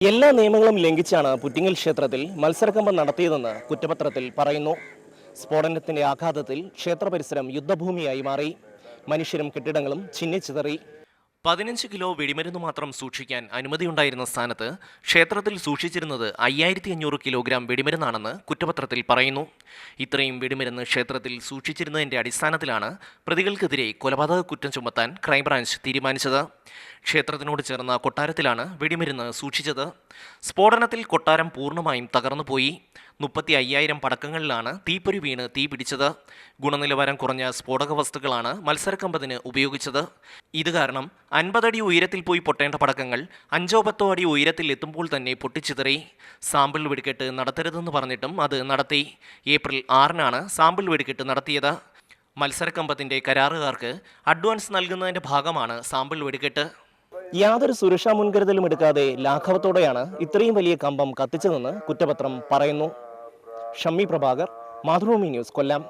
എല്ലാ നിയമങ്ങളും ലംഘിച്ചാണ് പുറ്റിങ്ങൽ ക്ഷേത്രത്തിൽ മത്സരക്കമ്പം നടത്തിയതെന്ന് കുറ്റപത്രത്തിൽ പറയുന്നു. സ്ഫോടനത്തിന്റെ ആഘാതത്തിൽ ക്ഷേത്ര പരിസരം യുദ്ധഭൂമിയായി മാറി. മനുഷ്യരും കെട്ടിടങ്ങളും ചിന്നിച്ചിതറി. 15 കിലോ വെടിമരുന്ന് മാത്രം സൂക്ഷിക്കാൻ അനുമതിയുണ്ടായിരുന്ന സ്ഥാനത്ത് ക്ഷേത്രത്തിൽ സൂക്ഷിച്ചിരുന്നത് 5500 കിലോഗ്രാം വെടിമരുന്നാണെന്ന് കുറ്റപത്രത്തിൽ പറയുന്നു. ഇത്രയും വെടിമരുന്ന് ക്ഷേത്രത്തിൽ സൂക്ഷിച്ചിരുന്നതിന്റെ അടിസ്ഥാനത്തിലാണ് പ്രതികൾക്കെതിരെ കൊലപാതക കുറ്റം ചുമത്താൻ ക്രൈംബ്രാഞ്ച് തീരുമാനിച്ചത്. ക്ഷേത്രത്തിനോട് ചേർന്ന കൊട്ടാരത്തിലാണ് വെടിമരുന്ന് സൂക്ഷിച്ചത്. സ്ഫോടനത്തിൽ കൊട്ടാരം പൂർണ്ണമായും തകർന്നുപോയി. 35,000 പടക്കങ്ങളിലാണ് തീപ്പൊരി വീണ് തീ പിടിച്ചത്. ഗുണനിലവാരം കുറഞ്ഞ സ്ഫോടക വസ്തുക്കളാണ് മത്സരക്കമ്പത്തിന് ഉപയോഗിച്ചത്. ഇത് കാരണം 50 അടി ഉയരത്തിൽ പോയി പൊട്ടേണ്ട പടക്കങ്ങൾ 5-10 അടി ഉയരത്തിൽ എത്തുമ്പോൾ തന്നെ പൊട്ടിച്ചിതറി. സാമ്പിൾ വെടിക്കെട്ട് നടത്തരുതെന്ന് പറഞ്ഞിട്ടും അത് നടത്തി. ഏപ്രിൽ 6-നാണ് സാമ്പിൾ വെടിക്കെട്ട് നടത്തിയത്. മത്സരക്കമ്പത്തിന്റെ കരാറുകാർക്ക് അഡ്വാൻസ് നൽകുന്നതിന്റെ ഭാഗമാണ് സാമ്പിൾ വെടിക്കെട്ട്. യാതൊരു സുരക്ഷാ മുൻകരുതലും എടുക്കാതെ ലാഘവത്തോടെയാണ് ഇത്രയും വലിയ കമ്പം കത്തിച്ചതെന്ന് കുറ്റപത്രം പറയുന്നു. ഷമ്മി പ്രഭാകർ, മാതൃഭൂമി ന്യൂസ്, കൊല്ലം.